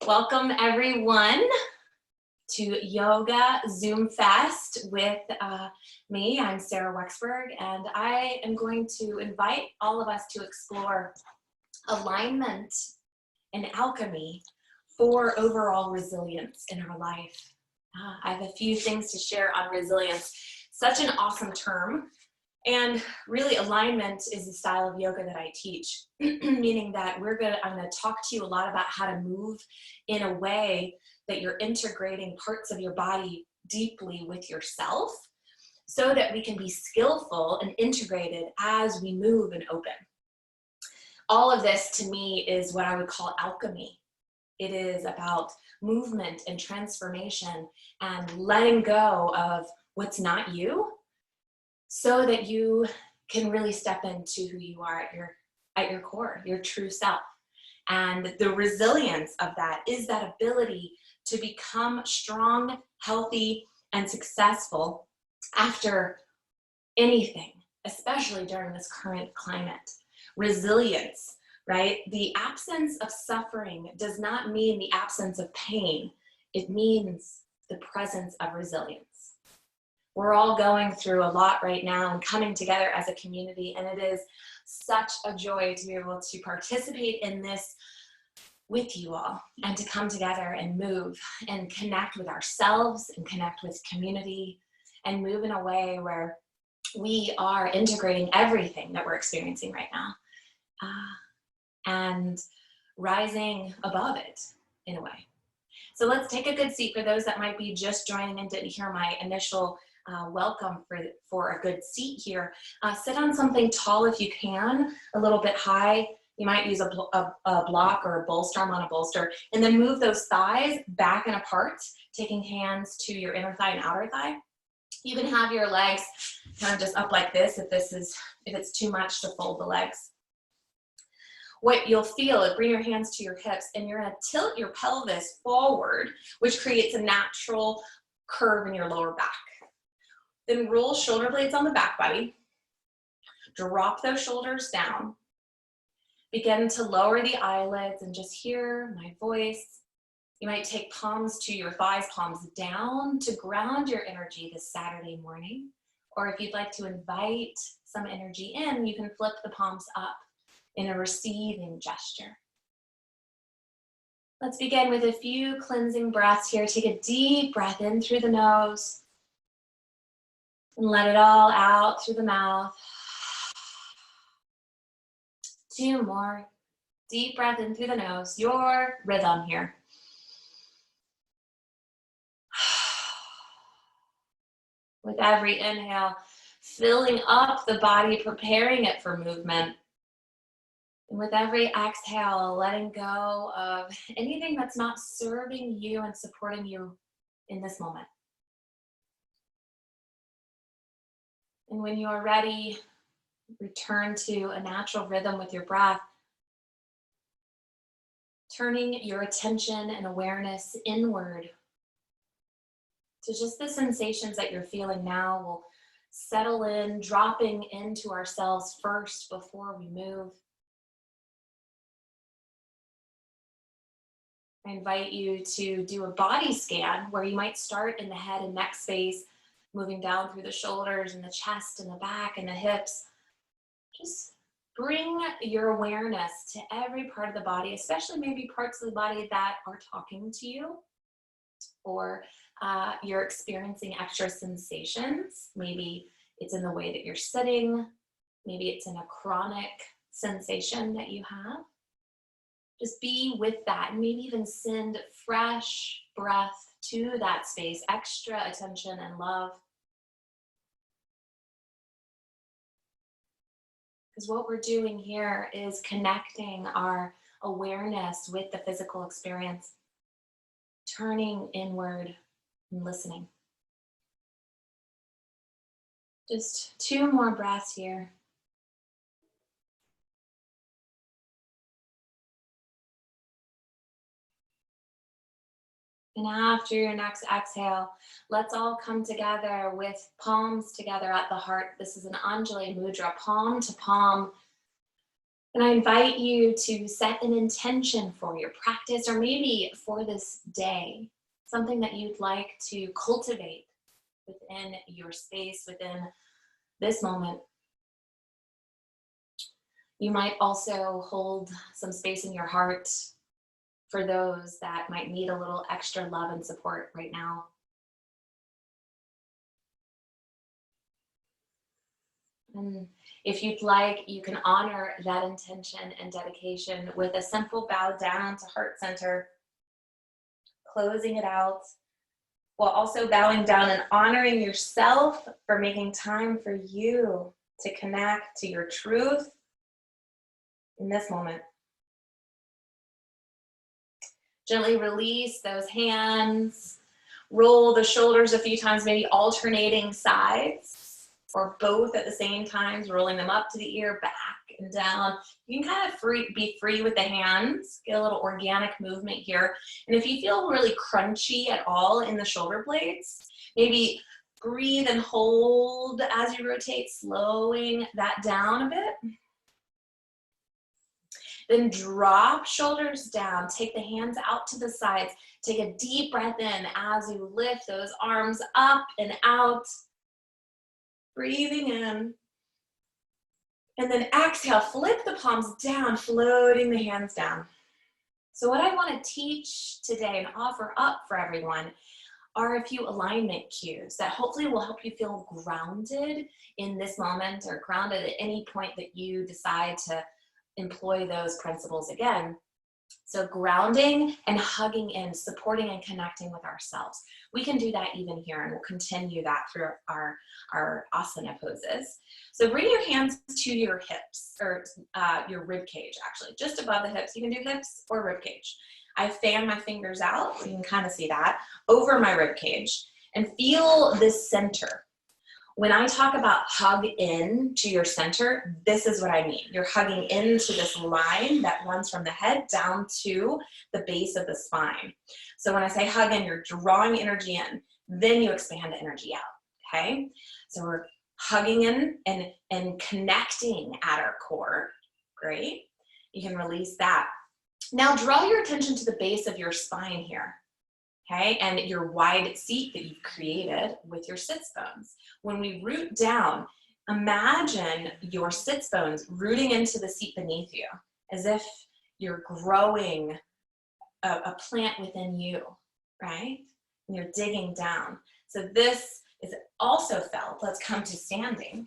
Welcome everyone to YogaZoomFest with me. I'm Sarah Wechsberg, and I am going to invite all of us to explore alignment and alchemy for overall resilience in our life. I have a few things to share on resilience. Such an awesome term. And really, alignment is the style of yoga that I teach, meaning that I'm going to talk to you a lot about how to move in a way that you're integrating parts of your body deeply with yourself so that we can be skillful and integrated as we move and open. All of this to me is what I would call alchemy. It is about movement and transformation and letting go of what's not you, so that you can really step into who you are at your core, your true self. And the resilience of that is that ability to become strong, healthy, and successful after anything, especially during this current climate. Resilience, right? The absence of suffering does not mean the absence of pain. It means the presence of resilience. We're all going through a lot right now and coming together as a community, and it is such a joy to be able to participate in this with you all and to come together and move and connect with ourselves and connect with community and move in a way where we are integrating everything that we're experiencing right now and rising above it in a way. So let's take a good seat for those that might be just joining and didn't hear my initial welcome for a good seat here. Sit on something tall if you can, a little bit high. You might use a block or a bolster. I'm on a bolster. And then move those thighs back and apart, taking hands to your inner thigh and outer thigh. You can have your legs kind of just up like this if it's too much to fold the legs. What you'll feel is bring your hands to your hips and you're gonna tilt your pelvis forward, which creates a natural curve in your lower back. Then roll shoulder blades on the back body. Drop those shoulders down. Begin to lower the eyelids and just hear my voice. You might take palms to your thighs, palms down to ground your energy this Saturday morning. Or if you'd like to invite some energy in, you can flip the palms up in a receiving gesture. Let's begin with a few cleansing breaths here. Take a deep breath in through the nose. And let it all out through the mouth. 2 more. Deep breath in through the nose. Your rhythm here. With every inhale, filling up the body, preparing it for movement. And with every exhale, letting go of anything that's not serving you and supporting you in this moment. And when you are ready, return to a natural rhythm with your breath, turning your attention and awareness inward to just the sensations that you're feeling now. We'll settle in, dropping into ourselves first before we move. I invite you to do a body scan where you might start in the head and neck space, moving down through the shoulders and the chest and the back and the hips. Just bring your awareness to every part of the body, especially maybe parts of the body that are talking to you, or you're experiencing extra sensations. Maybe it's in the way that you're sitting. Maybe it's in a chronic sensation that you have. Just be with that and maybe even send fresh breath to that space, extra attention and love. Because what we're doing here is connecting our awareness with the physical experience, turning inward and listening. Just 2 more breaths here. And after your next exhale, let's all come together with palms together at the heart. This is an Anjali Mudra, palm to palm, And I invite you to set an intention for your practice, or maybe for this day, something that you'd like to cultivate within your space, within this moment. You might also hold some space in your heart for those that might need a little extra love and support right now. And if you'd like, you can honor that intention and dedication with a simple bow down to heart center, closing it out, while also bowing down and honoring yourself for making time for you to connect to your truth in this moment. Gently release those hands, roll the shoulders a few times, maybe alternating sides, or both at the same time, rolling them up to the ear, back and down. You can kind of be free with the hands, get a little organic movement here. And if you feel really crunchy at all in the shoulder blades, maybe breathe and hold as you rotate, slowing that down a bit. Then drop shoulders down, take the hands out to the sides, take a deep breath in as you lift those arms up and out, breathing in. And then exhale, flip the palms down, floating the hands down. So what I want to teach today and offer up for everyone are a few alignment cues that hopefully will help you feel grounded in this moment, or grounded at any point that you decide to employ those principles again. So grounding and hugging in, supporting and connecting with ourselves. We can do that even here, and we'll continue that through our asana poses. So bring your hands to your hips, or your rib cage, actually, just above the hips. You can do hips or rib cage. I fan my fingers out, you can kind of see that, over my rib cage, and feel this center. When I talk about hug in to your center, this is what I mean. You're hugging into this line that runs from the head down to the base of the spine. So when I say hug in, you're drawing energy in, then you expand the energy out, okay? So we're hugging in and connecting at our core. Great. You can release that. Now draw your attention to the base of your spine here. Okay, and your wide seat that you've created with your sits bones. When we root down, imagine your sits bones rooting into the seat beneath you, as if you're growing a plant within you, right? And you're digging down. So this is also felt. Let's come to standing.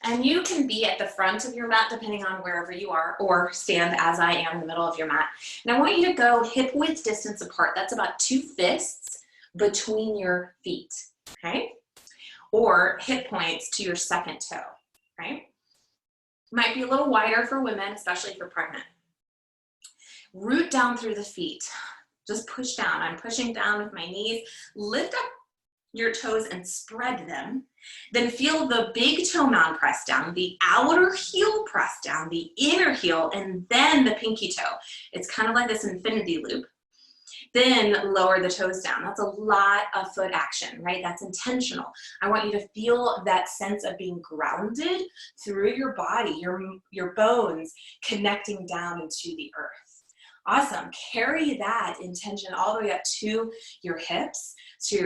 And you can be at the front of your mat, depending on wherever you are, or stand as I am in the middle of your mat. And I want you to go hip width distance apart. That's about 2 fists between your feet, okay? Or hip points to your second toe, right? Might be a little wider for women, especially if you're pregnant. Root down through the feet. Just push down. I'm pushing down with my knees. Lift up your toes and spread them. Then feel the big toe mound press down, the outer heel press down, the inner heel, and then the pinky toe. It's kind of like this infinity loop. Then lower the toes down. That's a lot of foot action, right? That's intentional. I want you to feel that sense of being grounded through your body, your bones connecting down into the earth. Awesome. Carry that intention all the way up to your hips, so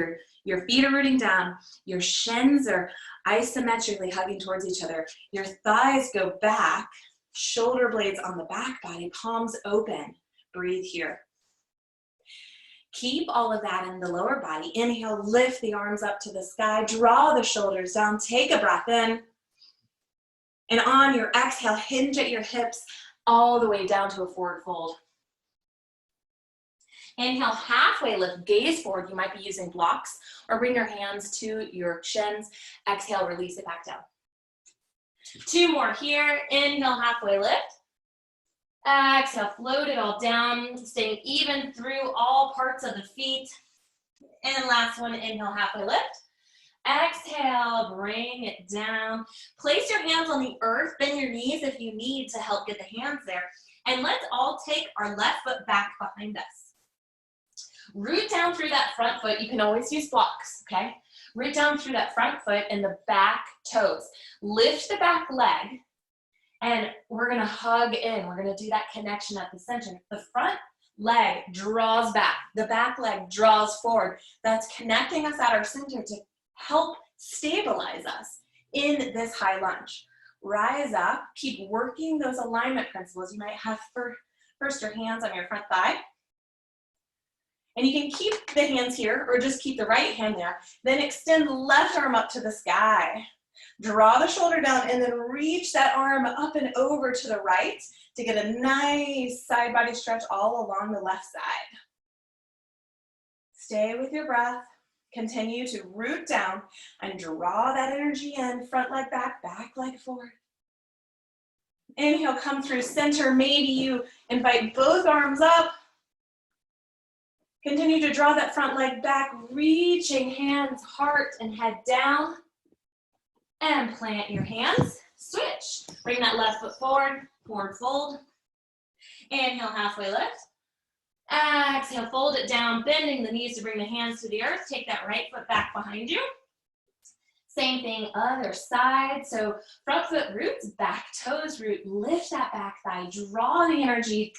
your feet are rooting down, your shins are isometrically hugging towards each other, your thighs go back, shoulder blades on the back body, palms open. Breathe here. Keep all of that in the lower body. Inhale, lift the arms up to the sky, draw the shoulders down, take a breath in. And on your exhale, hinge at your hips all the way down to a forward fold. Inhale, halfway lift, gaze forward. You might be using blocks, or bring your hands to your shins. Exhale, release it back down. 2 more here. Inhale, halfway lift. Exhale, float it all down, staying even through all parts of the feet. And last one, inhale, halfway lift. Exhale, bring it down. Place your hands on the earth, bend your knees if you need to help get the hands there. And let's all take our left foot back behind us. Root down through that front foot. You can always use blocks, okay? Root down through that front foot and the back toes. Lift the back leg, and we're gonna hug in. We're gonna do that connection at the center. The front leg draws back. The back leg draws forward. That's connecting us at our center to help stabilize us in this high lunge. Rise up, keep working those alignment principles. You might have first your hands on your front thigh. And you can keep the hands here or just keep the right hand there. Then extend the left arm up to the sky. Draw the shoulder down and then reach that arm up and over to the right to get a nice side body stretch all along the left side. Stay with your breath. Continue to root down and draw that energy in, front leg back, back leg forward. Inhale, come through center. Maybe you invite both arms up. Continue to draw that front leg back, reaching hands, heart, and head down. And plant your hands. Switch. Bring that left foot forward, forward fold. Inhale, halfway lift. Exhale, fold it down, bending the knees to bring the hands to the earth. Take that right foot back behind you. Same thing, other side. So front foot roots, back toes root. Lift that back thigh. Draw the energy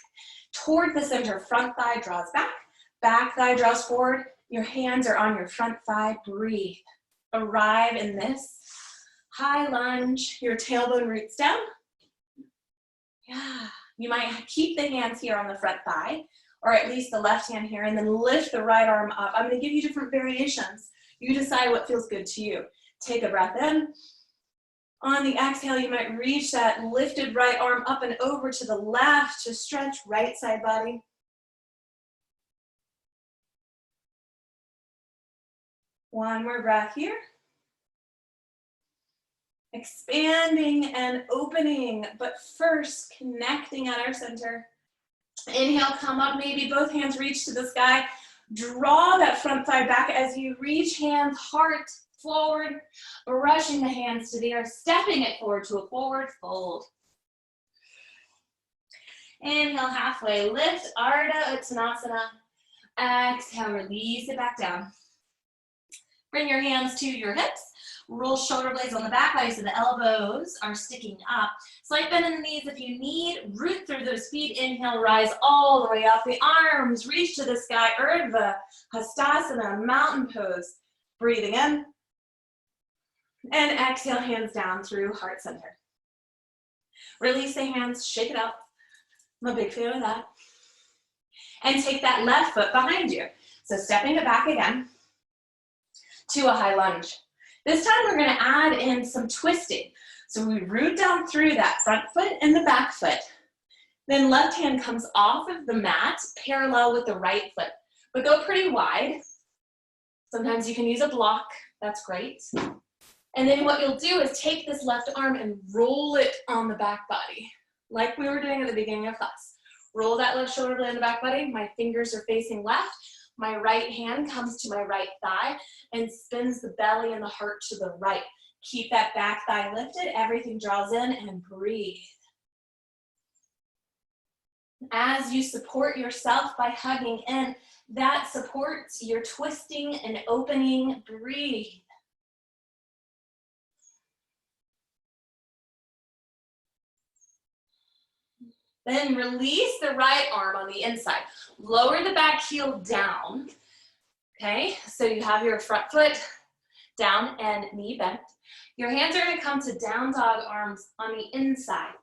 toward the center. Front thigh draws back thigh draws forward. Your hands are on your front thigh. Breathe. Arrive in this high lunge. Your tailbone roots down. Yeah. You might keep the hands here on the front thigh, or at least the left hand here, and then lift the right arm up. I'm going to give you different variations. You decide what feels good to you. Take a breath in. On the exhale, you might reach that lifted right arm up and over to the left to stretch right side body. One more breath here. Expanding and opening, but first connecting at our center. Inhale, come up, maybe both hands reach to the sky. Draw that front thigh back as you reach hands, heart forward, brushing the hands to the earth, stepping it forward to a forward fold. Inhale, halfway lift, Ardha Uttanasana. Exhale, release it back down. Bring your hands to your hips. Roll shoulder blades on the back body so the elbows are sticking up. Slight bend in the knees if you need. Root through those feet. Inhale, rise all the way up. The arms reach to the sky. Urdhva Hastasana, mountain pose. Breathing in. And exhale, hands down through heart center. Release the hands, shake it out. I'm a big fan of that. And take that left foot behind you. So stepping it back again to a high lunge. This time we're going to add in some twisting. So we root down through that front foot and the back foot. Then left hand comes off of the mat, parallel with the right foot, but go pretty wide. Sometimes you can use a block, that's great. And then what you'll do is take this left arm and roll it on the back body, like we were doing at the beginning of class. Roll that left shoulder blade on the back body, my fingers are facing left. My right hand comes to my right thigh and spins the belly and the heart to the right. Keep that back thigh lifted, everything draws in, and breathe. As you support yourself by hugging in, that supports your twisting and opening. Breathe. Then release the right arm on the inside. Lower the back heel down. Okay, so you have your front foot down and knee bent. Your hands are going to come to down dog, arms on the inside.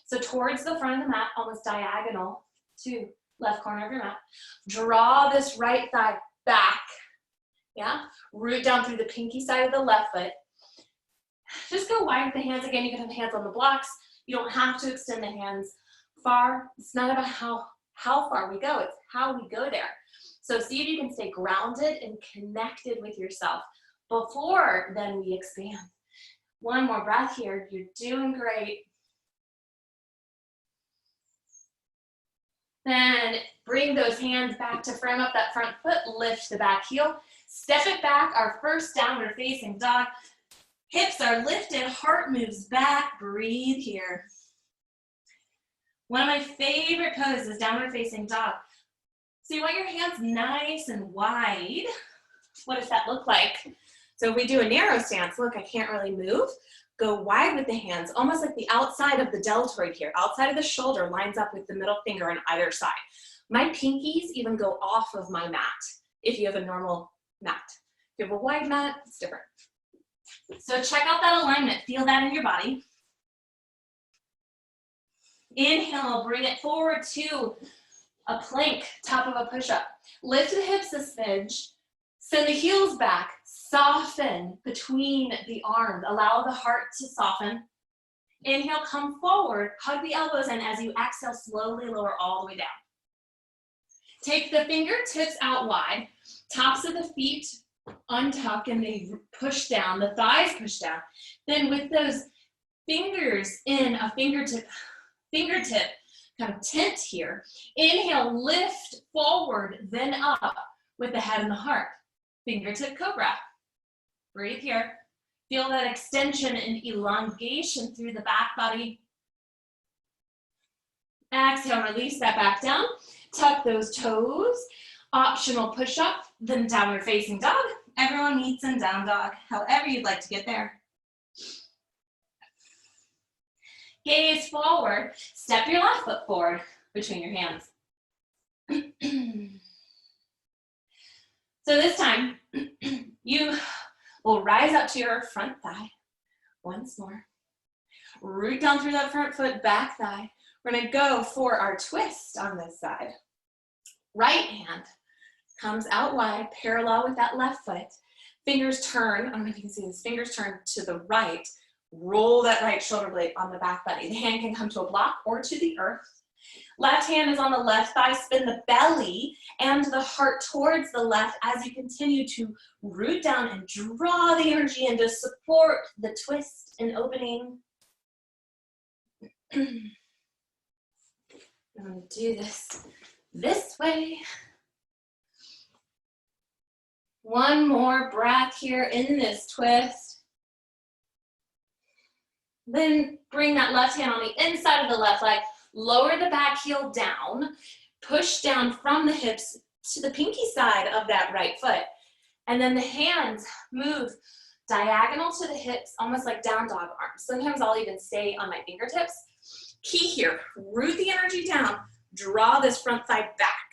So towards the front of the mat, almost diagonal to left corner of your mat. Draw this right thigh back. Yeah, root down through the pinky side of the left foot. Just go wide with the hands. Again, you can have hands on the blocks. You don't have to extend the hands far. It's not about how far we go, it's how we go there. So see if you can stay grounded and connected with yourself before then we expand. One more breath here. You're doing great. Then bring those hands back to firm up that front foot. Lift the back heel. Step it back. Our first downward facing dog. Hips are lifted. Heart moves back. Breathe here. One of my favorite poses is downward facing dog. So you want your hands nice and wide. What does that look like? So if we do a narrow stance, look, I can't really move. Go wide with the hands, almost like the outside of the deltoid here. Outside of the shoulder lines up with the middle finger on either side. My pinkies even go off of my mat if you have a normal mat. If you have a wide mat, it's different. So check out that alignment. Feel that in your body. Inhale, bring it forward to a plank, top of a push-up. Lift the hips a smidge. Send the heels back. Soften between the arms. Allow the heart to soften. Inhale, come forward. Hug the elbows in. As you exhale, slowly lower all the way down. Take the fingertips out wide. Tops of the feet untuck and they push down. The thighs push down. Then with those fingers in a fingertip kind of tent here. Inhale, lift forward, then up with the head and the heart. Fingertip Cobra. Breathe here. Feel that extension and elongation through the back body. Exhale, release that back down. Tuck those toes. Optional push-up, then downward facing dog. Everyone meets in down dog, however you'd like to get there. Gaze forward. Step your left foot forward between your hands. So this time, you will rise up to your front thigh once more. Root down through that front foot, back thigh. We're gonna go for our twist on this side. Right hand comes out wide, parallel with that left foot. Fingers turn, I don't know if you can see this, fingers turn to the right. Roll that right shoulder blade on the back body. The hand can come to a block or to the earth. Left hand is on the left thigh. Spin the belly and the heart towards the left as you continue to root down and draw the energy in to support the twist and opening. I'm going to do this way. One more breath here in this twist. Then bring that left hand on the inside of the left leg. Lower the back heel down. Push down from the hips to the pinky side of that right foot. And then the hands move diagonal to the hips, almost like down dog arms. Sometimes I'll even stay on my fingertips. Key here, root the energy down. Draw this front thigh back,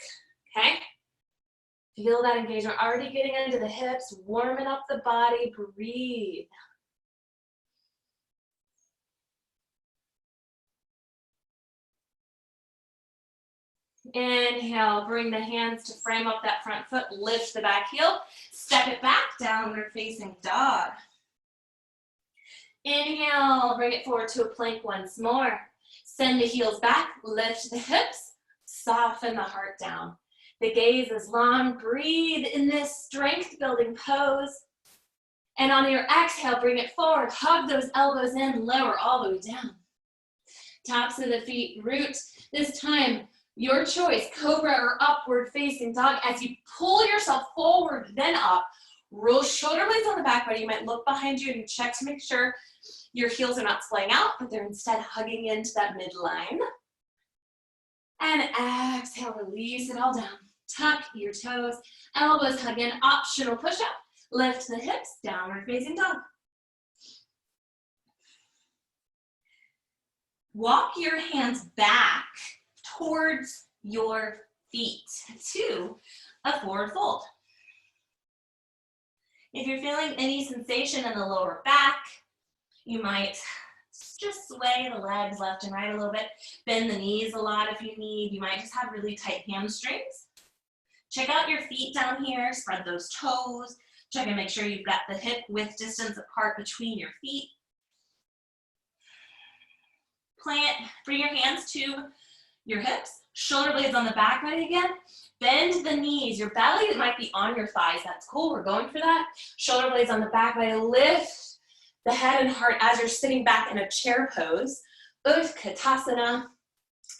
okay? Feel that engagement already getting into the hips, warming up the body, breathe. Inhale, bring the hands to frame up that front foot, lift the back heel, step it back, downward facing dog. Inhale, bring it forward to a plank once more. Send the heels back, lift the hips, soften the heart down. The gaze is long, breathe in this strength building pose. And on your exhale, bring it forward, hug those elbows in, lower all the way down. Tops of the feet, root. This time, your choice, Cobra or upward facing dog. As you pull yourself forward, then up, roll shoulder blades on the back body. You might look behind you and check to make sure your heels are not splaying out, but they're instead hugging into that midline. And exhale, release it all down. Tuck your toes, elbows hug in, optional push-up. Lift the hips, downward facing dog. Walk your hands back towards your feet to a forward fold. If you're feeling any sensation in the lower back, you might just sway the legs left and right a little bit. Bend the knees a lot if you need. You might just have really tight hamstrings. Check out your feet down here. Spread those toes. Check and make sure you've got the hip width distance apart between your feet. Plant, bring your hands to your hips. Shoulder blades on the back body again. Bend the knees. Your belly might be on your thighs. That's cool. We're going for that. Shoulder blades on the back body. Lift the head and heart as you're sitting back in a chair pose. Konasana.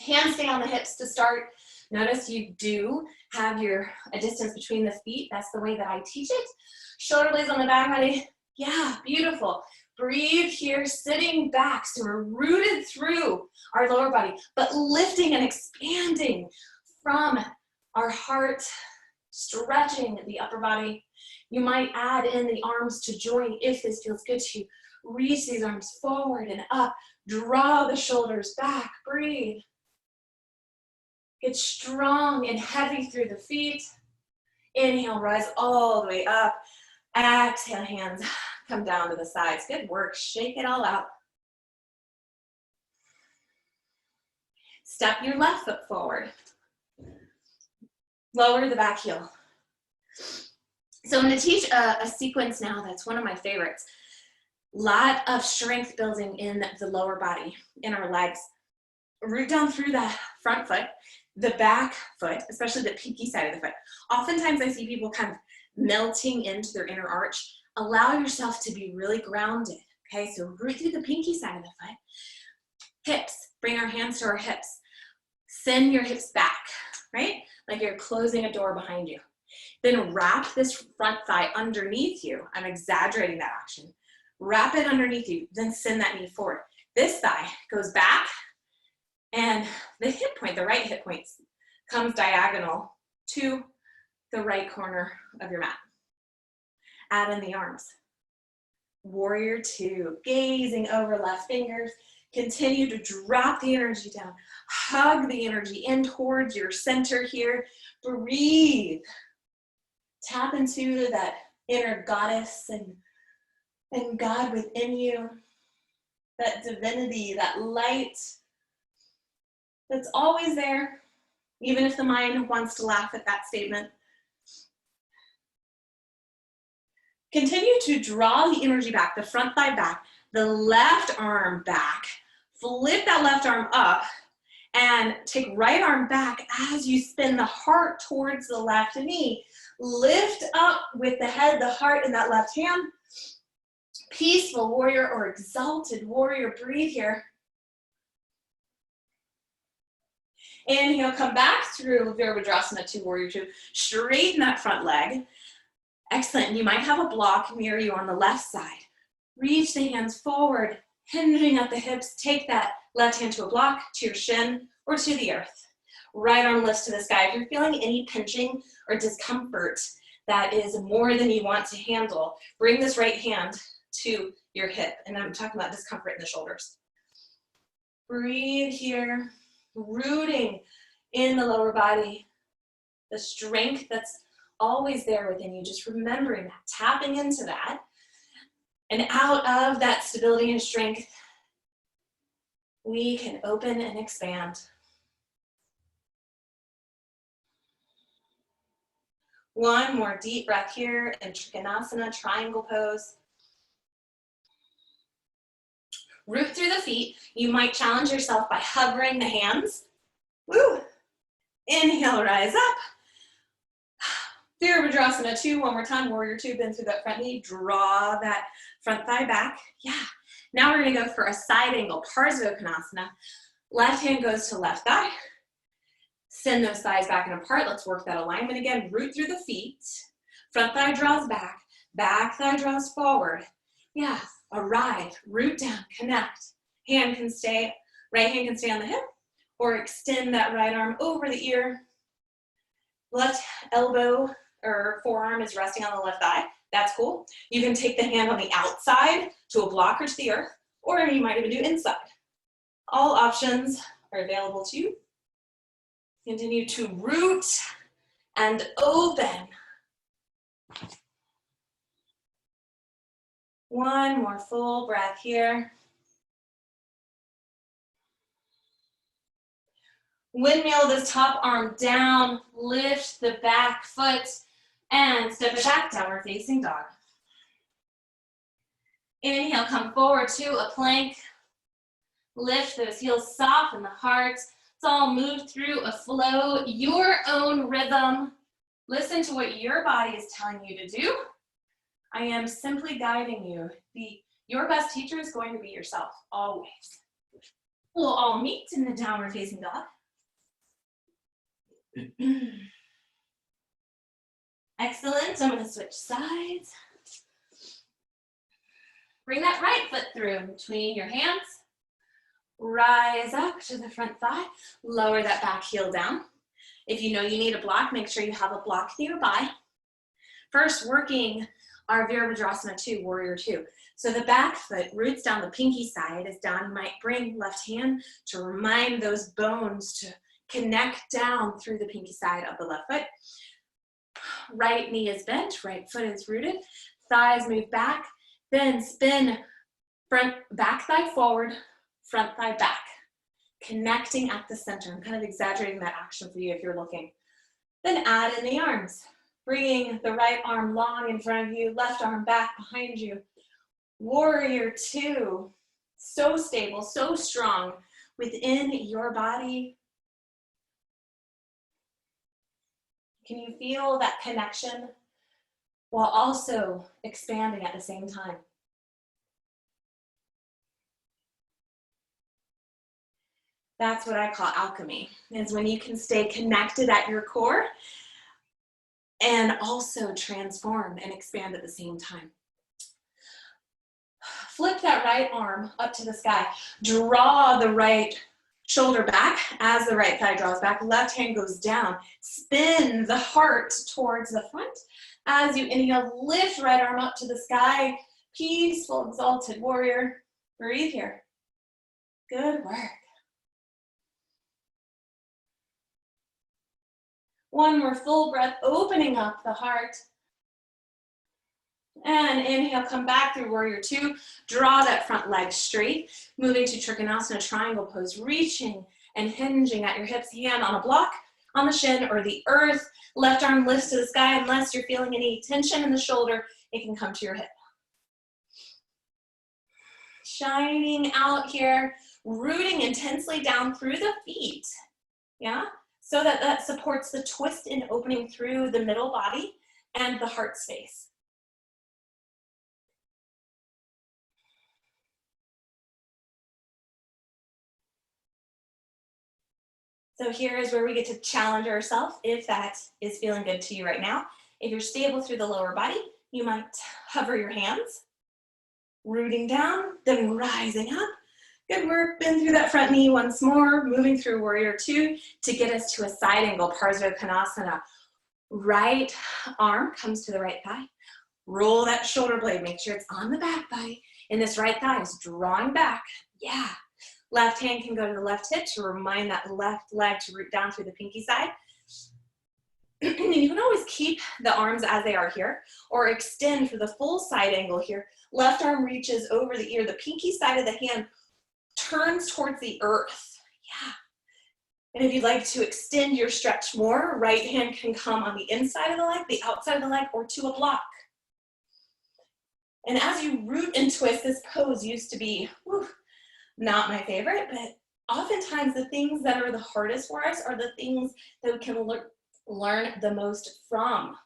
Hands stay on the hips to start. Notice you do have a distance between the feet. That's the way that I teach it. Shoulder blades on the back body. Yeah, beautiful. Breathe here, sitting back. So we're rooted through our lower body, but lifting and expanding from Our heart stretching the upper body. You might add in the arms to join if this feels good to you. Reach these arms forward and up. Draw the shoulders back. Breathe. Get strong and heavy through the feet. Inhale, rise all the way up. Exhale, hands come down to the sides. Good work. Shake it all out. Step your left foot forward. Lower the back heel. So I'm going to teach a sequence now that's one of my favorites. Lot of strength building in the lower body, in our legs. Root down through the front foot, the back foot, especially the pinky side of the foot. Oftentimes I see people kind of melting into their inner arch. Allow yourself to be really grounded, okay? So root through the pinky side of the foot. Hips, bring our hands to our hips. Send your hips back, right? Like you're closing a door behind you. Then wrap this front thigh underneath you. I'm exaggerating that action. Wrap it underneath you, then send that knee forward. This thigh goes back, and the hip point, the right hip point, comes diagonal to the right corner of your mat. Add in the arms. Warrior two, gazing over left fingers. Continue to drop the energy down. Hug the energy in towards your center here. Breathe. Tap into that inner goddess and God within you. That divinity, that light that's always there, even if the mind wants to laugh at that statement. Continue to draw the energy back, the front thigh back, the left arm back. Flip that left arm up and take right arm back as you spin the heart towards the left knee. Lift up with the head, the heart, and that left hand. Peaceful warrior or exalted warrior. Breathe here. Inhale, come back through Virabhadrasana to warrior two. Straighten that front leg. Excellent. You might have a block near you on the left side. Reach the hands forward, hinging at the hips. Take that left hand to a block, to your shin, or to the earth. Right arm lifts to the sky. If you're feeling any pinching or discomfort that is more than you want to handle, bring this right hand to your hip. And I'm talking about discomfort in the shoulders. Breathe here, rooting in the lower body, the strength that's always there within you, just remembering that, tapping into that. And out of that stability and strength, we can open and expand. One more deep breath here in Konasana, triangle pose. Root through the feet. You might challenge yourself by hovering the hands. Woo! Inhale, rise up. Virabhadrasana 2, one more time. Warrior 2, bend through that front knee. Draw that front thigh back. Yeah. Now we're going to go for a side angle, Konasana. Left hand goes to left thigh. Send those thighs back and apart. Let's work that alignment again. Root through the feet. Front thigh draws back. Back thigh draws forward. Yeah. Arrive. Root down. Connect. Hand can stay, right hand can stay on the hip, or extend that right arm over the ear. Left elbow or forearm is resting on the left thigh. That's cool. You can take the hand on the outside to a block or to the earth, or you might even do inside. All options are available to you. Continue to root and open. One more full breath here. Windmill this top arm down, lift the back foot, and step it back, downward facing dog. Inhale, come forward to a plank. Lift those heels, soften the heart. Let's all move through a flow, your own rhythm. Listen to what your body is telling you to do. I am simply guiding you. Your best teacher is going to be yourself, always. We'll all meet in the downward facing dog. Excellent. I'm going to switch sides. Bring that right foot through between your hands. Rise up to the front thigh. Lower that back heel down. If you know you need a block, make sure you have a block nearby. First, working our Virabhadrasana 2, Warrior 2. So the back foot roots down, the pinky side is down. You might bring left hand to remind those bones to connect down through the pinky side of the left foot. Right knee is bent, right foot is rooted. Thighs move back, then spin front, back thigh forward, front thigh back. Connecting at the center. I'm kind of exaggerating that action for you if you're looking. Then add in the arms. Bringing the right arm long in front of you, left arm back behind you. Warrior 2. So stable, so strong within your body. Can you feel that connection while also expanding at the same time? That's what I call alchemy, is when you can stay connected at your core and also transform and expand at the same time. Flip that right arm up to the sky. Draw the right shoulder back as the right thigh draws back. Left hand goes down. Spin the heart towards the front. As you inhale, lift right arm up to the sky. Peaceful, exalted warrior. Breathe here. Good work. One more full breath, opening up the heart. And inhale, come back through Warrior 2. Draw that front leg straight. Moving to Trikonasana, triangle pose. Reaching and hinging at your hips. Hand on a block, on the shin or the earth. Left arm lifts to the sky. Unless you're feeling any tension in the shoulder, it can come to your hip. Shining out here. Rooting intensely down through the feet. Yeah? So that supports the twist and opening through the middle body and the heart space. So here is where we get to challenge ourselves if that is feeling good to you right now. If you're stable through the lower body, you might hover your hands, rooting down, then rising up. Good work, bend through that front knee once more, moving through Warrior 2 to get us to a side angle, Parsva Konasana. Right arm comes to the right thigh. Roll that shoulder blade, make sure it's on the back body. And this right thigh is drawing back, yeah. Left hand can go to the left hip to remind that left leg to root down through the pinky side. And you can always keep the arms as they are here, or extend for the full side angle here. Left arm reaches over the ear, the pinky side of the hand turns towards the earth, yeah. And if you'd like to extend your stretch more, right hand can come on the inside of the leg, the outside of the leg, or to a block. And as you root and twist, this pose used to be, not my favorite, but oftentimes the things that are the hardest for us are the things that we can learn the most from,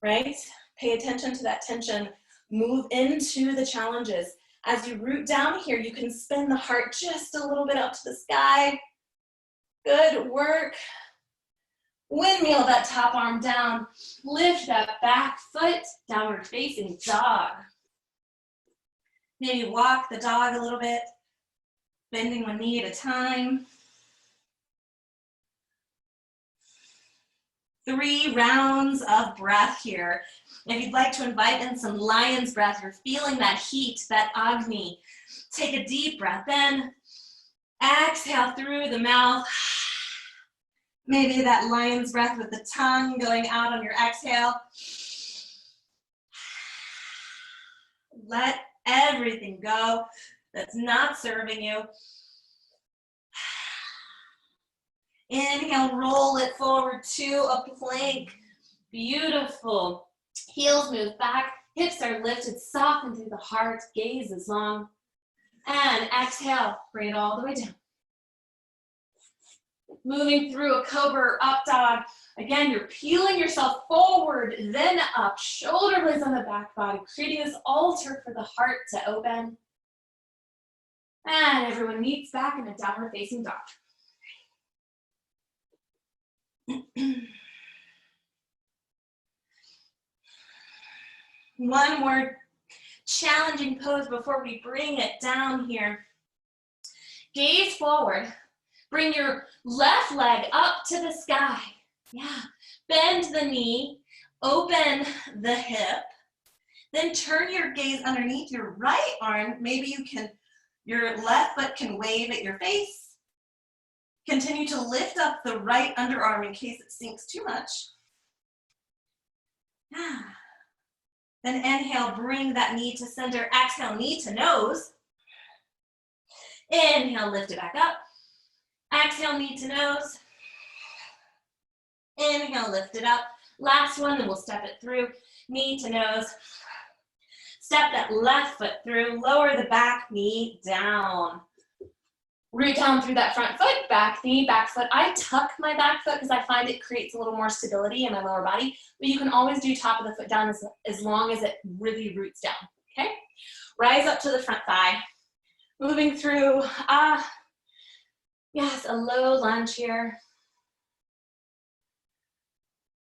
right? Pay attention to that tension, move into the challenges. As you root down here, you can spin the heart just a little bit up to the sky. Good work. Windmill that top arm down. Lift that back foot, downward facing dog. Maybe walk the dog a little bit, bending one knee at a time. 3 rounds of breath here. If you'd like to invite in some lion's breath, you're feeling that heat, that Agni. Take a deep breath in. Exhale through the mouth. Maybe that lion's breath with the tongue going out on your exhale. Let everything go that's not serving you. Inhale, roll it forward to a plank. Beautiful. Heels move back, hips are lifted, soften through the heart, gaze is long. And exhale, bring it all the way down. Moving through a Cobra or up dog. Again, you're peeling yourself forward, then up, shoulder blades on the back body, creating this altar for the heart to open. And everyone meets back in a downward facing dog. One more challenging pose before we bring it down here. Gaze forward. Bring your left leg up to the sky. Yeah, bend the knee, open the hip, then turn your gaze underneath your right arm. Maybe your left foot can wave at your face. Continue to lift up the right underarm in case it sinks too much. Yeah. Then inhale, bring that knee to center. Exhale, knee to nose. Inhale, lift it back up. Exhale, knee to nose. Inhale, lift it up. Last one, then we'll step it through. Knee to nose. Step that left foot through. Lower the back knee down. Root down through that front foot, back knee, back foot. I tuck my back foot because I find it creates a little more stability in my lower body, but you can always do top of the foot down as long as it really roots down, okay? Rise up to the front thigh. Moving through, yes, a low lunge here.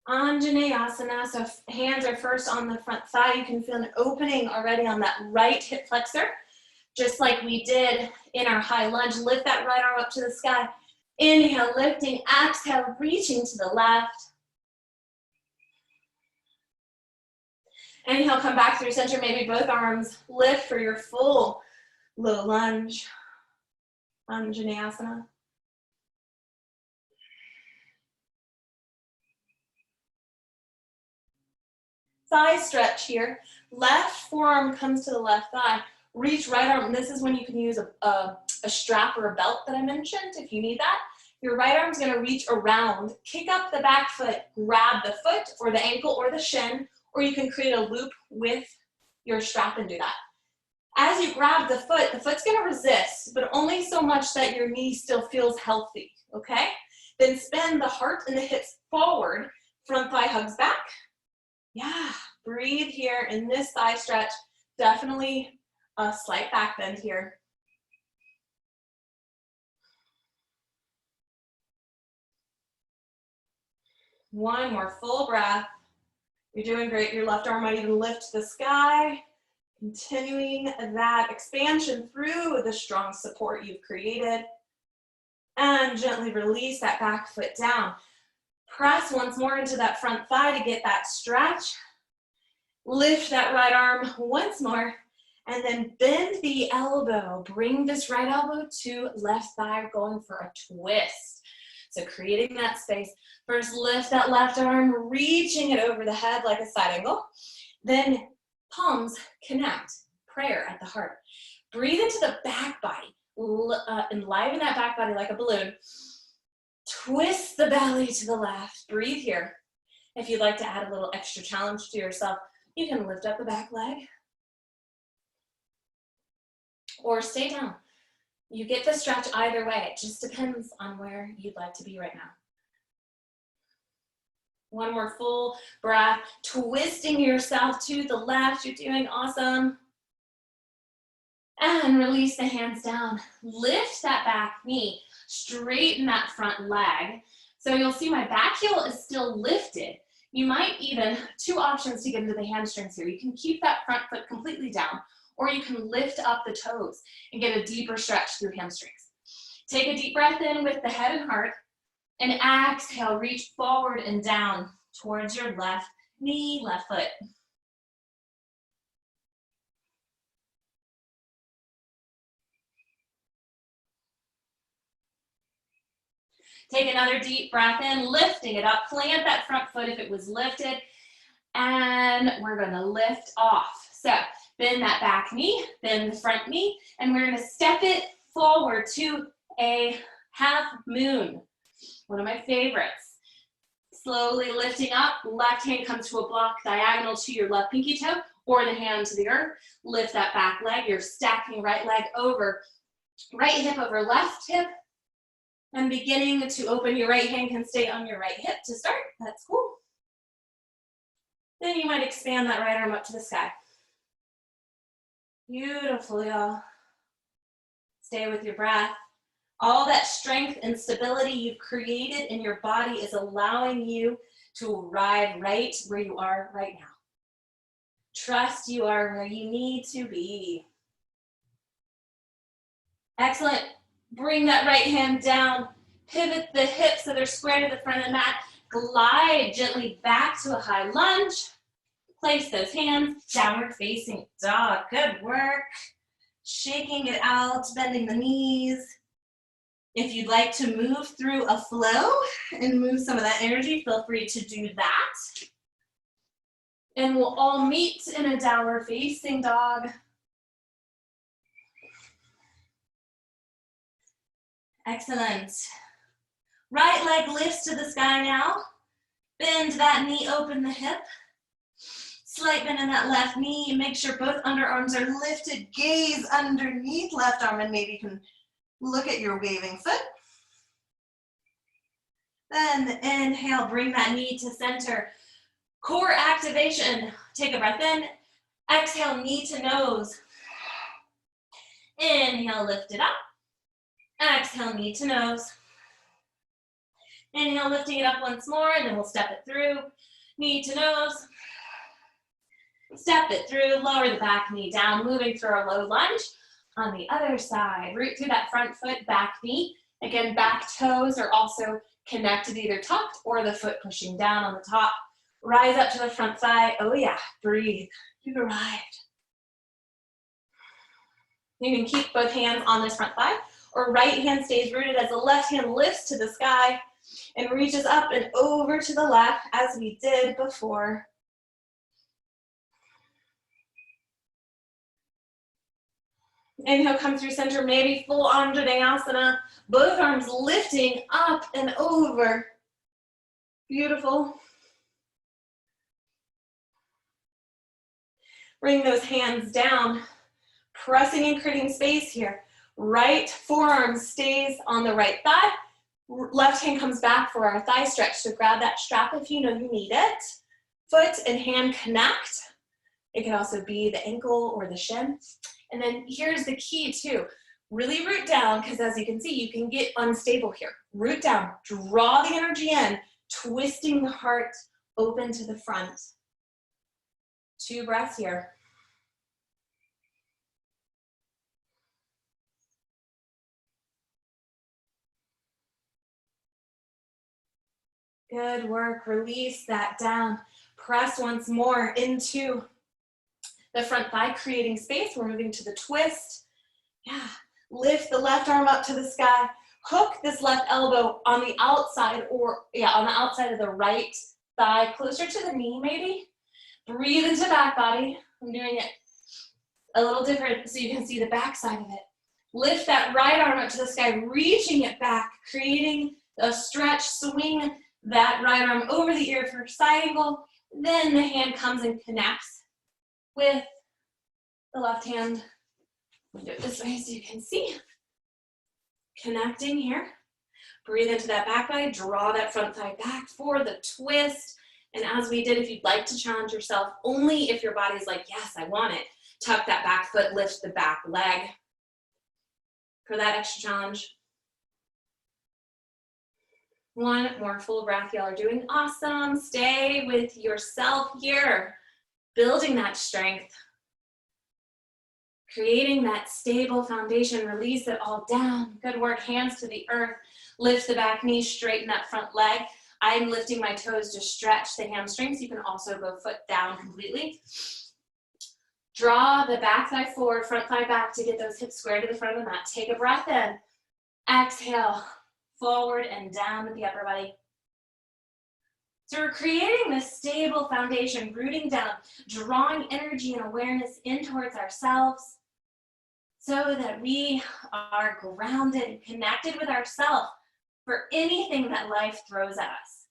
Asana, so hands are first on the front thigh. You can feel an opening already on that right hip flexor, just like we did in our high lunge. Lift that right arm up to the sky. Inhale, lifting, exhale, reaching to the left. Inhale, come back through center, maybe both arms lift for your full low lunge. Asana. Thigh stretch here. Left forearm comes to the left thigh. Reach right arm. This is when you can use a strap or a belt that I mentioned if you need that. Your right arm's going to reach around. Kick up the back foot. Grab the foot or the ankle or the shin, or you can create a loop with your strap and do that. As you grab the foot's going to resist, but only so much that your knee still feels healthy, okay? Then spin the heart and the hips forward. Front thigh hugs back. Yeah, breathe here in this thigh stretch. Definitely a slight back bend here. One more full breath. You're doing great. Your left arm might even lift to the sky. Continuing that expansion through the strong support you've created. And gently release that back foot down. Press once more into that front thigh to get that stretch. Lift that right arm once more. And then bend the elbow. Bring this right elbow to left thigh, going for a twist. So creating that space. First, lift that left arm, reaching it over the head like a side angle. Then palms connect. Prayer at the heart. Breathe into the back body. Enliven that back body like a balloon. Twist the belly to the left. Breathe here. If you'd like to add a little extra challenge to yourself, you can lift up the back leg. Or stay down. You get the stretch either way. It just depends on where you'd like to be right now. One more full breath. Twisting yourself to the left. You're doing awesome. And release the hands down. Lift that back knee. Straighten that front leg. So you'll see my back heel is still lifted. You might even, two options to get into the hamstrings here. You can keep that front foot completely down, or you can lift up the toes and get a deeper stretch through hamstrings. Take a deep breath in with the head and heart, and exhale, reach forward and down towards your left knee, left foot. Take another deep breath in, lifting it up. Plant that front foot if it was lifted. And we're going to lift off. So bend that back knee, bend the front knee, and we're going to step it forward to a half moon. One of my favorites. Slowly lifting up, left hand comes to a block diagonal to your left pinky toe, or the hand to the earth. Lift that back leg. You're stacking right leg over, right hip over left hip. And beginning to open, your right hand can stay on your right hip to start. That's cool. Then you might expand that right arm up to the sky. Beautiful, y'all. Stay with your breath. All that strength and stability you've created in your body is allowing you to arrive right where you are right now. Trust you are where you need to be. Excellent. Bring that right hand down. Pivot the hips so they're square to the front of the mat. Glide gently back to a high lunge. Place those hands, downward facing dog. Good work. Shaking it out, bending the knees. If you'd like to move through a flow and move some of that energy, feel free to do that. And we'll all meet in a downward facing dog. Excellent. Right leg lifts to the sky now. Bend that knee, open the hip. Slight bend in that left knee. Make sure both underarms are lifted. Gaze underneath left arm, and maybe you can look at your waving foot. Then inhale, bring that knee to center. Core activation. Take a breath in. Exhale, knee to nose. Inhale, lift it up. Exhale, knee to nose. Inhale, lifting it up once more, and then we'll step it through. Knee to nose. Step it through, lower the back knee down, moving through our low lunge. On the other side, root through that front foot, back knee. Again, back toes are also connected, either tucked or the foot pushing down on the top. Rise up to the front thigh. Oh yeah, breathe. You've arrived. You can keep both hands on this front thigh, or right hand stays rooted as the left hand lifts to the sky and reaches up and over to the left as we did before. Inhale, come through center, maybe full Asana. Both arms lifting up and over. Beautiful. Bring those hands down, pressing and creating space here. Right forearm stays on the right thigh. Left hand comes back for our thigh stretch. So grab that strap if you know you need it. Foot and hand connect. It can also be the ankle or the shin. And then here's the key too. Really root down, because as you can see, you can get unstable here. Root down, draw the energy in, twisting the heart open to the front. 2 breaths here. Good work, release that down. Press once more into the front thigh, creating space. We're moving to the twist. Yeah, lift the left arm up to the sky. Hook this left elbow on the outside, on the outside of the right thigh, closer to the knee maybe. Breathe into back body. I'm doing it a little different so you can see the back side of it. Lift that right arm up to the sky, reaching it back, creating a stretch, swing that right arm over the ear for a side angle. Then the hand comes and connects with the left hand. Do it this way so you can see. Connecting here. Breathe into that back body, draw that front thigh back for the twist. And as we did, if you'd like to challenge yourself, only if your body's like, yes, I want it, tuck that back foot, lift the back leg for that extra challenge. 1 more full breath. Y'all are doing awesome. Stay with yourself here, building that strength, creating that stable foundation. Release it all down. Good work. Hands to the earth. Lift the back knee, straighten that front leg. I'm lifting my toes to stretch the hamstrings. You can also go foot down completely. Draw the back thigh forward, front thigh back to get those hips square to the front of the mat. Take a breath in. Exhale. Forward and down with the upper body. So we're creating this stable foundation, rooting down, drawing energy and awareness in towards ourselves so that we are grounded and connected with ourselves for anything that life throws at us.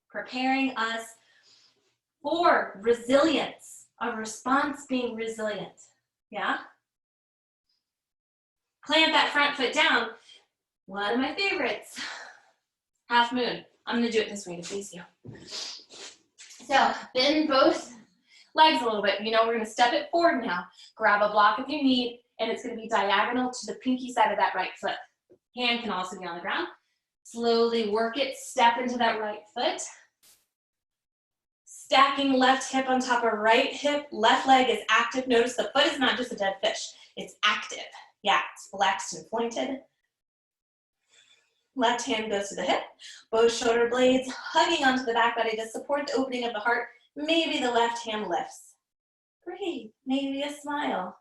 Preparing us for resilience, a response being resilient. Yeah? Plant that front foot down. One of my favorites. Half moon. I'm going to do it this way to face you. So bend both legs a little bit. You know, we're going to step it forward now. Grab a block if you need, and it's going to be diagonal to the pinky side of that right foot. Hand can also be on the ground. Slowly work it. Step into that right foot. Stacking left hip on top of right hip. Left leg is active. Notice the foot is not just a dead fish. It's active. Yeah, it's flexed and pointed. Left hand goes to the hip, both shoulder blades hugging onto the back body to support the opening of the heart. Maybe the left hand lifts. Breathe, maybe a smile.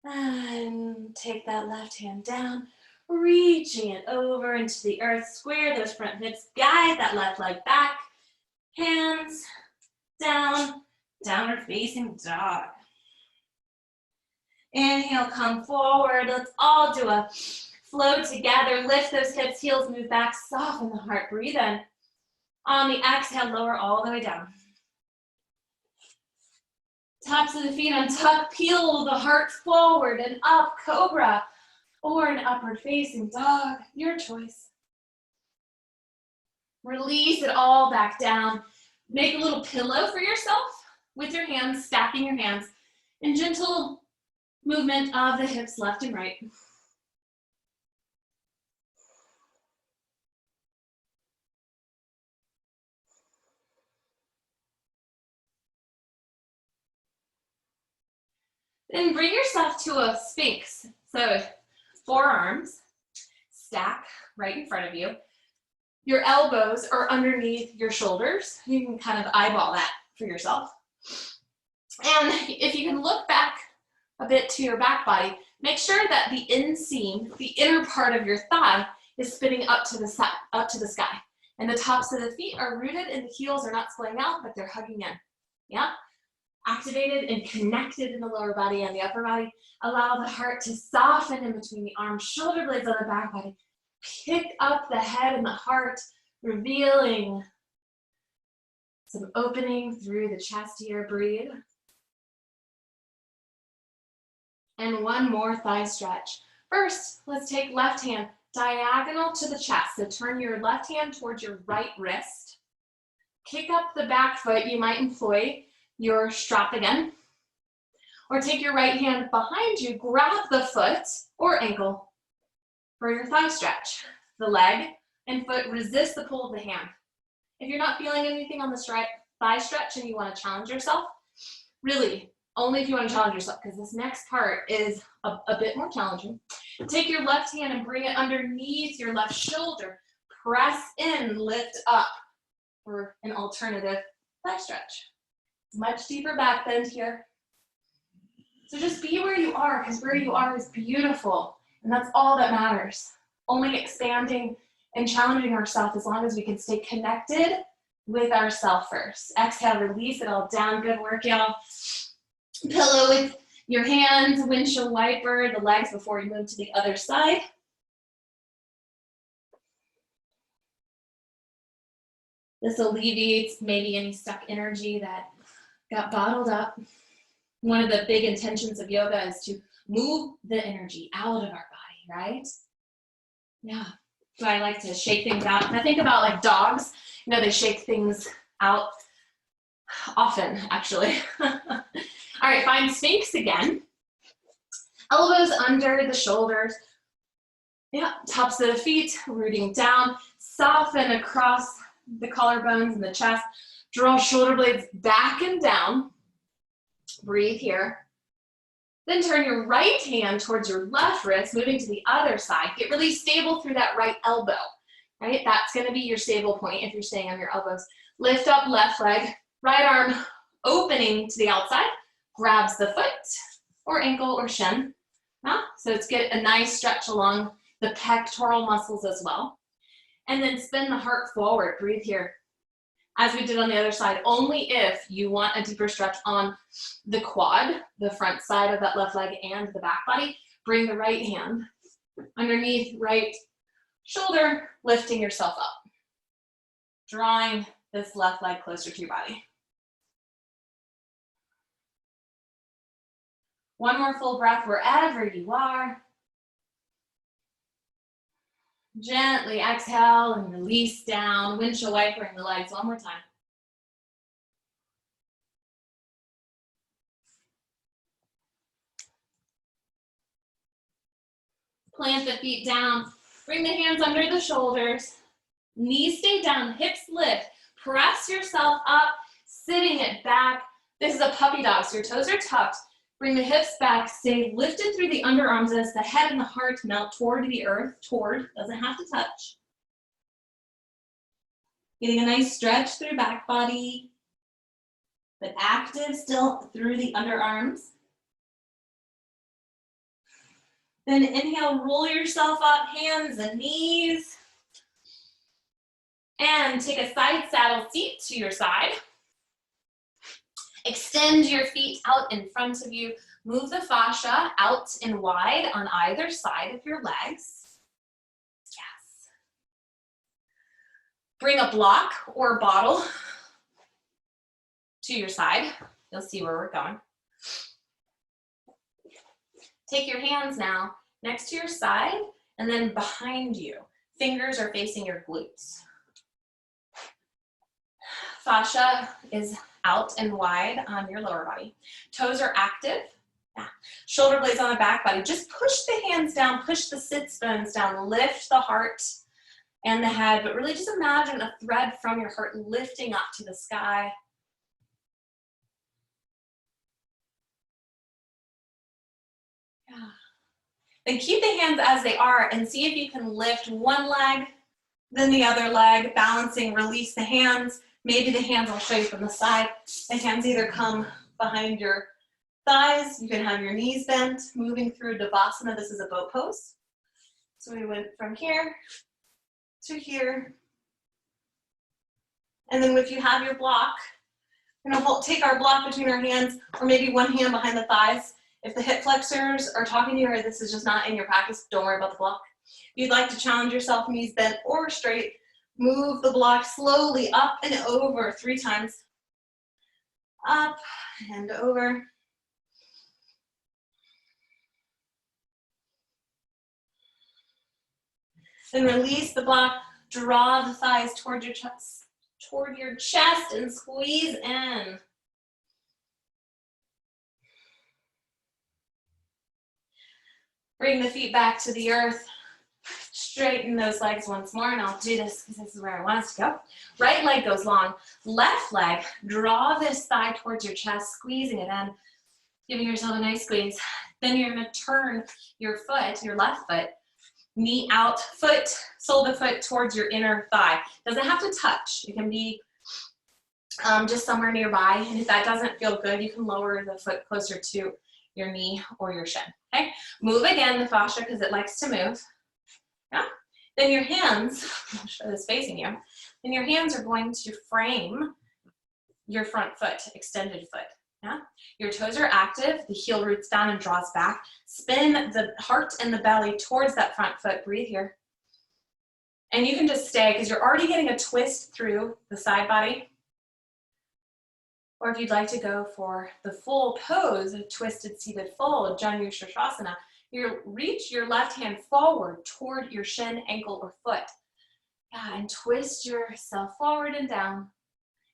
And take that left hand down, reaching it over into the earth. Square those front hips, guide that left leg back. Hands down, downward facing dog. Inhale, come forward. Let's all do a flow together. Lift those hips, heels move back, soften the heart. Breathe in. On the exhale, lower all the way down. Tops of the feet untuck, peel the heart forward and up, Cobra, or an upward facing dog, your choice. Release it all back down. Make a little pillow for yourself with your hands, stacking your hands, and gentle movement of the hips left and right. Then bring yourself to a sphinx. So forearms stack right in front of you. Your elbows are underneath your shoulders. You can kind of eyeball that for yourself. And if you can look back a bit to your back body, make sure that the inseam, the inner part of your thigh, is spinning up to the sky. And the tops of the feet are rooted and the heels are not splaying out, but they're hugging in. Yeah? Activated and connected in the lower body and the upper body. Allow the heart to soften in between the arms, shoulder blades on the back body. Pick up the head and the heart, revealing some opening through the chest here. Breathe. And one more thigh stretch. First, let's take left hand diagonal to the chest. So turn your left hand towards your right wrist. Kick up the back foot. You might employ your strap again. Or take your right hand behind you, grab the foot or ankle for your thigh stretch. The leg and foot resist the pull of the hand. If you're not feeling anything on the thigh stretch and you want to challenge yourself, really, only if you want to challenge yourself, because this next part is a bit more challenging. Take your left hand and bring it underneath your left shoulder. Press in, lift up for an alternative thigh stretch. Much deeper back bend here. So just be where you are, because where you are is beautiful, and that's all that matters. Only expanding and challenging ourselves as long as we can stay connected with ourselves first. Exhale, release it all down. Good work, y'all. Pillow with your hands, windshield wiper the legs before you move to the other side. This alleviates maybe any stuck energy that got bottled up. One of the big intentions of yoga is to move the energy out of our body, right? Yeah. So I like to shake things out. And I think about like dogs, you know, they shake things out often, actually. All right, find Sphinx again. Elbows under the shoulders. Yeah, tops of the feet, rooting down. Soften across the collarbones and the chest. Draw shoulder blades back and down. Breathe here. Then turn your right hand towards your left wrist, moving to the other side. Get really stable through that right elbow, right? That's gonna be your stable point if you're staying on your elbows. Lift up left leg, right arm opening to the outside, grabs the foot or ankle or shin. So it's get a nice stretch along the pectoral muscles as well. And then spin the heart forward, breathe here. As we did on the other side, only if you want a deeper stretch on the quad, the front side of that left leg and the back body, bring the right hand underneath right shoulder, lifting yourself up. Drawing this left leg closer to your body. One more full breath wherever you are. Gently exhale and release down, windshield wipering the legs one more time. Plant the feet down, bring the hands under the shoulders, knees stay down, hips lift, press yourself up, sitting it back, This is a puppy dog, so your toes are tucked. Bring the hips back, stay lifted through the underarms as the head and the heart melt toward the earth, doesn't have to touch. Getting a nice stretch through back body, but active still through the underarms. Then inhale, roll yourself up, hands and knees. And take a side saddle seat to your side. Extend your feet out in front of you. Move the fascia out and wide on either side of your legs. Yes. Bring a block or bottle to your side. You'll see where we're going. Take your hands now next to your side and then behind you. Fingers are facing your glutes. Fascia is out and wide on your lower body. Toes are active. Yeah. Shoulder blades on the back body. Just push the hands down, push the sits bones down, lift the heart and the head, but really just imagine a thread from your heart lifting up to the sky. Yeah. Then keep the hands as they are and see if you can lift one leg, then the other leg, balancing, release the hands. Maybe the hands, I'll show you from the side. The hands either come behind your thighs. You can have your knees bent, moving through Devasana. This is a boat pose. So we went from here to here. And then if you have your block, we're gonna take our block between our hands, or maybe one hand behind the thighs. If the hip flexors are talking to you, or this is just not in your practice, don't worry about the block. If you'd like to challenge yourself, knees bent or straight, move the block slowly up and over 3 times. Up and over. Then release the block, draw the thighs toward your chest and squeeze in. Bring the feet back to the earth. Straighten those legs once more, and I'll do this because this is where I want us to go. Right leg goes long. Left leg, draw this thigh towards your chest, squeezing it in, giving yourself a nice squeeze. Then you're going to turn your foot, your left foot, knee out, sole of the foot towards your inner thigh. Doesn't have to touch. It can be just somewhere nearby, and if that doesn't feel good, you can lower the foot closer to your knee or your shin. Okay? Move again the fascia because it likes to move. Yeah. Then your hands, I'll show this facing you, then your hands are going to frame your front foot, extended foot. Yeah. Your toes are active, the heel roots down and draws back. Spin the heart and the belly towards that front foot. Breathe here. And you can just stay because you're already getting a twist through the side body. Or if you'd like to go for the full pose, a twisted seated fold, Janu Shirshasana, you reach your left hand forward toward your shin, ankle, or foot. Yeah, and twist yourself forward and down.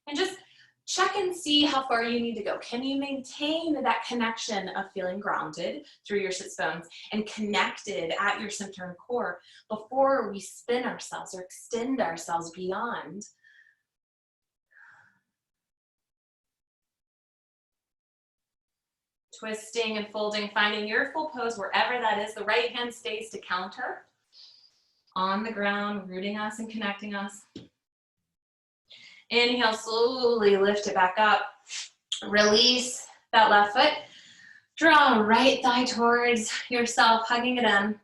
And just check and see how far you need to go. Can you maintain that connection of feeling grounded through your sits bones and connected at your center and core before we spin ourselves or extend ourselves beyond? Twisting and folding, finding your full pose wherever that is. The right hand stays to counter on the ground, rooting us and connecting us. Inhale, slowly lift it back up. Release that left foot. Draw right thigh towards yourself, hugging it in.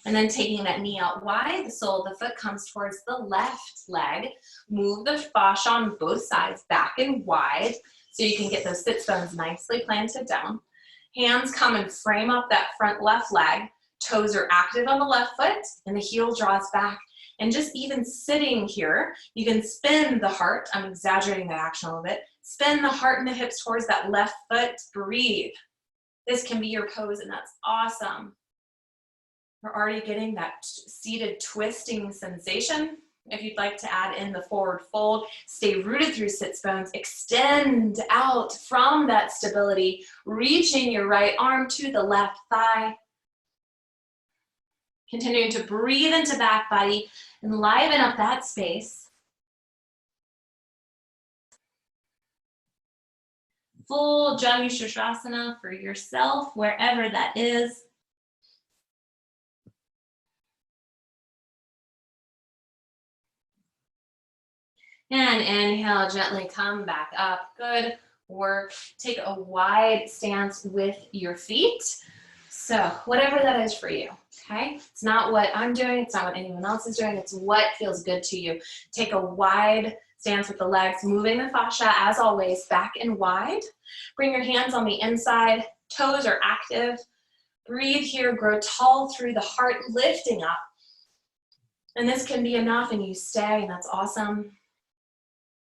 And then taking that knee out wide, the sole of the foot comes towards the left leg. Move the fascia on both sides back and wide, so you can get those sits bones nicely planted down. Hands come and frame up that front left leg. Toes are active on the left foot and the heel draws back. And just even sitting here, you can spin the heart. I'm exaggerating that action a little bit. Spin the heart and the hips towards that left foot. Breathe. This can be your pose, and that's awesome. We're already getting that seated twisting sensation. If you'd like to add in the forward fold, stay rooted through sits bones, extend out from that stability, reaching your right arm to the left thigh. Continuing to breathe into back body and liven up that space. full Janu Shirshasana for yourself, wherever that is. And inhale, gently come back up. Good work. Take a wide stance with your feet. So whatever that is for you, okay? It's not what I'm doing. It's not what anyone else is doing. It's what feels good to you. Take a wide stance with the legs, moving the fascia as always, back and wide. Bring your hands on the inside. Toes are active. Breathe here. Grow tall through the heart, lifting up. And this can be enough and you stay, and that's awesome.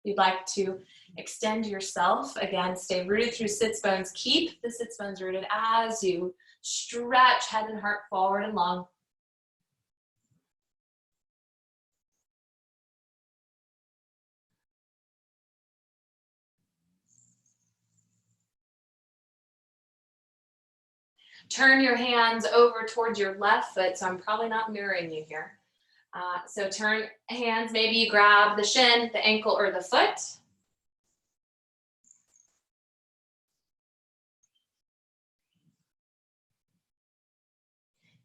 You'd like to extend yourself. Again, stay rooted through sits bones. Keep the sits bones rooted as you stretch head and heart forward and long. Turn your hands over towards your left foot, so I'm probably not mirroring you here. So turn hands, maybe you grab the shin, the ankle, or the foot.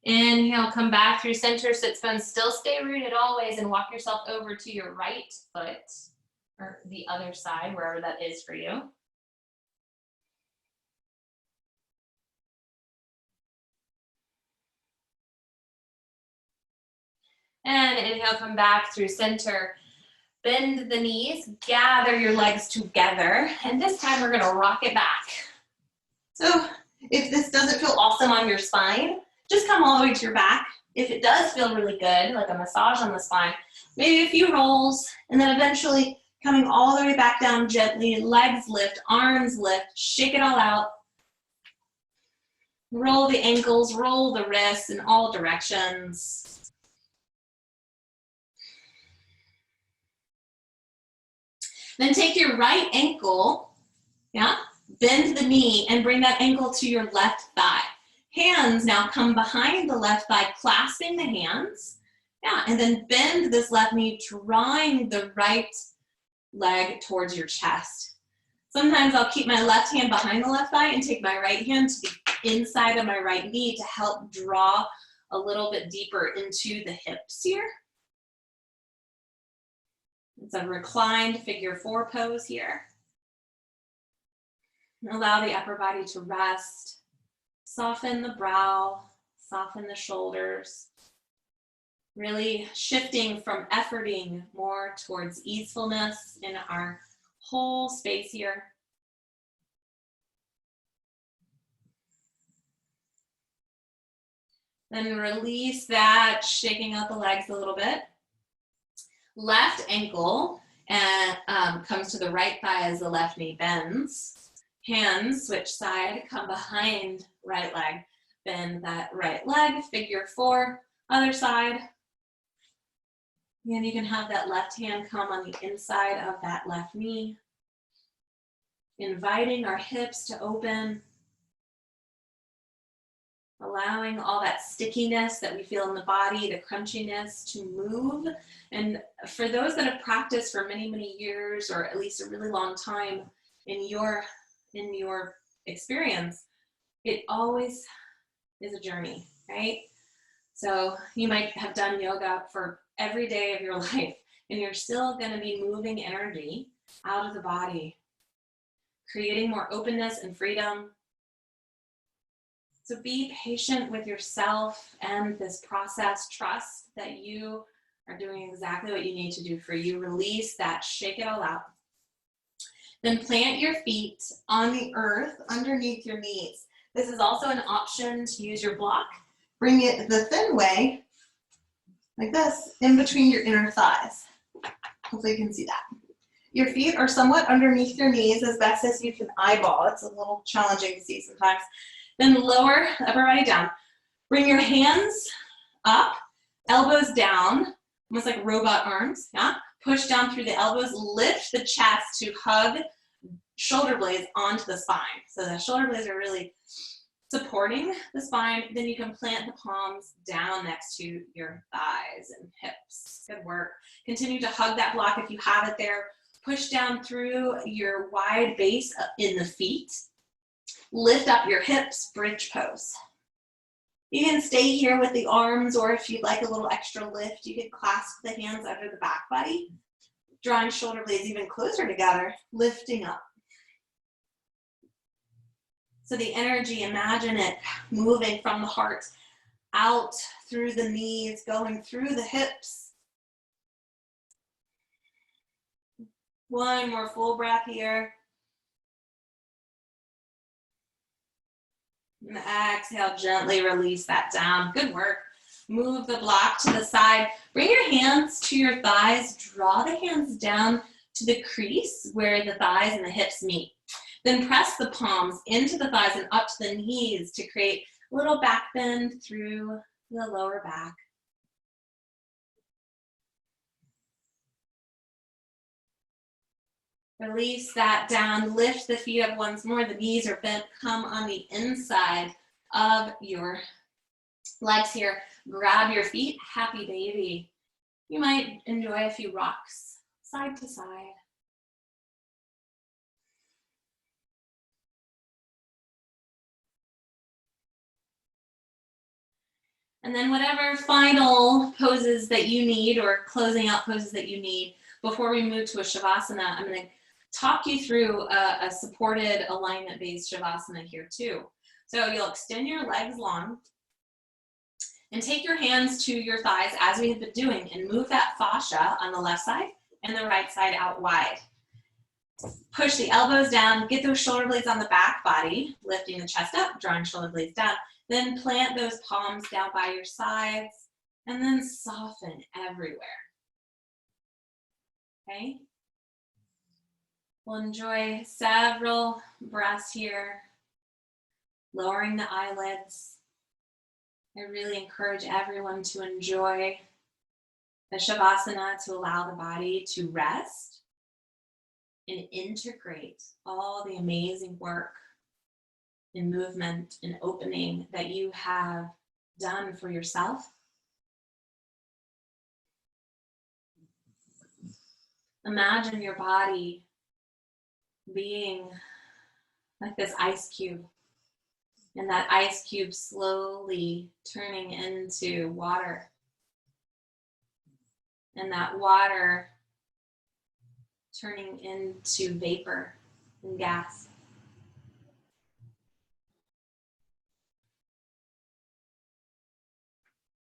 Inhale, come back through center, sits bones, still stay rooted always, and walk yourself over to your right foot, or the other side, wherever that is for you. And inhale, come back through center. Bend the knees, gather your legs together, and this time we're gonna rock it back. So if this doesn't feel awesome on your spine, just come all the way to your back. If it does feel really good, like a massage on the spine, maybe a few rolls, and then eventually coming all the way back down gently, legs lift, arms lift, shake it all out. Roll the ankles, roll the wrists in all directions. Then take your right ankle, bend the knee and bring that ankle to your left thigh. Hands now come behind the left thigh, clasping the hands. And then bend this left knee, drawing the right leg towards your chest. Sometimes I'll keep my left hand behind the left thigh and take my right hand to the inside of my right knee to help draw a little bit deeper into the hips here. It's a reclined figure 4 pose here. Allow the upper body to rest. Soften the brow, soften the shoulders. Really shifting from efforting more towards easefulness in our whole space here. Then release that, shaking out the legs a little bit. Left ankle and comes to the right thigh as the left knee bends. Hands switch side, come behind right leg. Bend that right leg, figure 4, other side. And you can have that left hand come on the inside of that left knee. Inviting our hips to open. Allowing all that stickiness that we feel in the body, the crunchiness, to move. And for those that have practiced for many, many years, or at least a really long time in your experience, it always is a journey, right? So you might have done yoga for every day of your life, and you're still going to be moving energy out of the body, creating more openness and freedom. So be patient with yourself and this process. Trust that you are doing exactly what you need to do for you. Release that, shake it all out. Then plant your feet on the earth underneath your knees. This is also an option to use your block. Bring it the thin way, like this, in between your inner thighs. Hopefully you can see that. Your feet are somewhat underneath your knees as best as you can eyeball. It's a little challenging to see sometimes. Then lower the upper body down. Bring your hands up, elbows down, almost like robot arms, Push down through the elbows, lift the chest to hug shoulder blades onto the spine. So the shoulder blades are really supporting the spine. Then you can plant the palms down next to your thighs and hips. Good work. Continue to hug that block if you have it there. Push down through your wide base in the feet. Lift up your hips, bridge pose. You can stay here with the arms, or if you'd like a little extra lift, you can clasp the hands under the back body, drawing shoulder blades even closer together, lifting up. So the energy, imagine it moving from the heart out through the knees, going through the hips. One more full breath here. And exhale, gently release that down. Good work. Move the block to the side. Bring your hands to your thighs. Draw the hands down to the crease where the thighs and the hips meet. Then press the palms into the thighs and up to the knees to create a little back bend through the lower back. Release that down, lift the feet up once more. The knees are bent, come on the inside of your legs here. Grab your feet, happy baby. You might enjoy a few rocks, side to side. And then whatever final poses that you need or closing out poses that you need, before we move to a Shavasana, I'm going to talk you through a supported alignment-based Shavasana here too. So you'll extend your legs long and take your hands to your thighs as we have been doing and move that fascia on the left side and the right side out wide. Push the elbows down, get those shoulder blades on the back body, lifting the chest up, drawing shoulder blades down. Then plant those palms down by your sides and then soften everywhere. Okay? We'll enjoy several breaths here, lowering the eyelids. I really encourage everyone to enjoy the Shavasana to allow the body to rest and integrate all the amazing work and movement and opening that you have done for yourself. Imagine your body being like this ice cube, and that ice cube slowly turning into water, and that water turning into vapor and gas.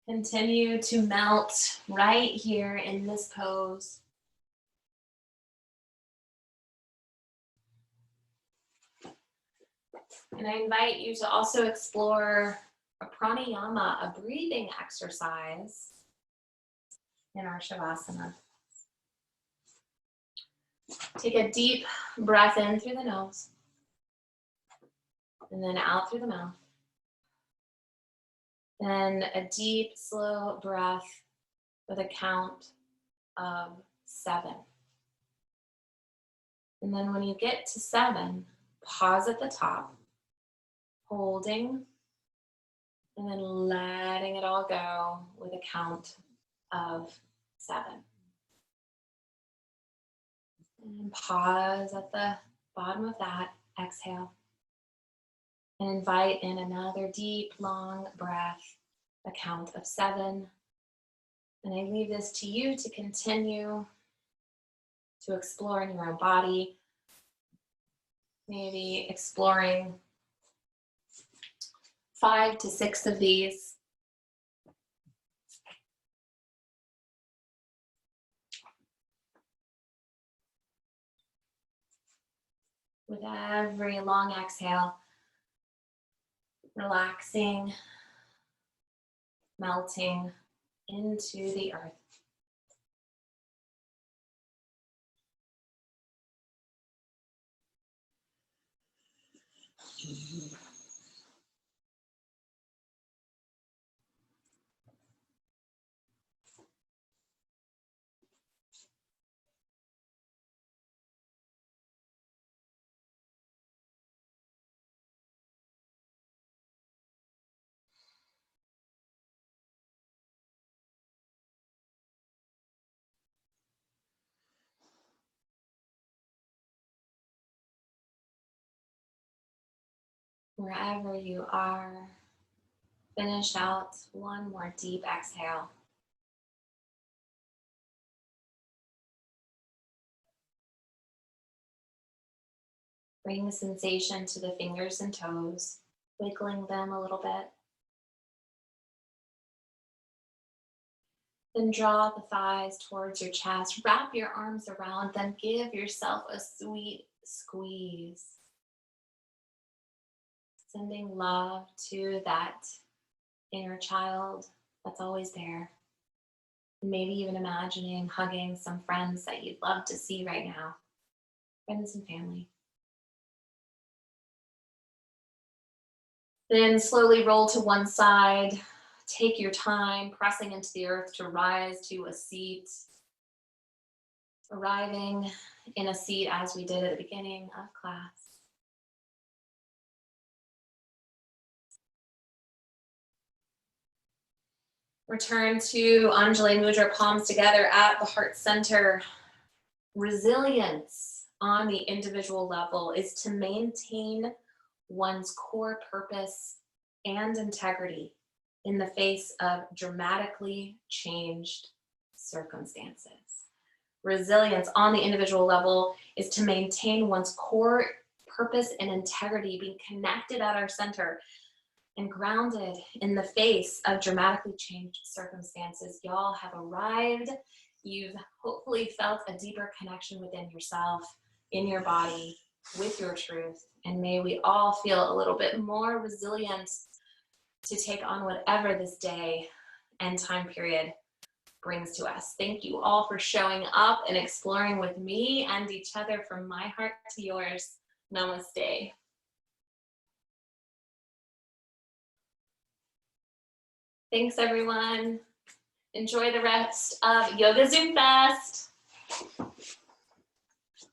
Continue to melt right here in this pose. And I invite you to also explore a pranayama, a breathing exercise in our Shavasana. Take a deep breath in through the nose and then out through the mouth. Then a deep, slow breath with a count of 7. And then when you get to 7, pause at the top, holding, and then letting it all go with a count of 7. And pause at the bottom of that, exhale. And invite in another deep, long breath, a count of 7. And I leave this to you to continue to explore in your own body. Maybe exploring 5 to 6 of these. With every long exhale, relaxing, melting into the earth. Wherever you are, finish out one more deep exhale. Bring the sensation to the fingers and toes, wiggling them a little bit. Then draw the thighs towards your chest. Wrap your arms around them. Give yourself a sweet squeeze. Sending love to that inner child that's always there. Maybe even imagining hugging some friends that you'd love to see right now. Friends and family. Then slowly roll to one side. Take your time, pressing into the earth to rise to a seat. Arriving in a seat as we did at the beginning of class. Return to Anjali Mudra, palms together at the heart center. Resilience on the individual level is to maintain one's core purpose and integrity in the face of dramatically changed circumstances. Resilience on the individual level is to maintain one's core purpose and integrity, being connected at our center and grounded in the face of dramatically changed circumstances. Y'all have arrived. You've hopefully felt a deeper connection within yourself, in your body, with your truth. And may we all feel a little bit more resilient to take on whatever this day and time period brings to us. Thank you all for showing up and exploring with me and each other, from my heart to yours. Namaste. Thanks, everyone. Enjoy the rest of YogaZoomFest.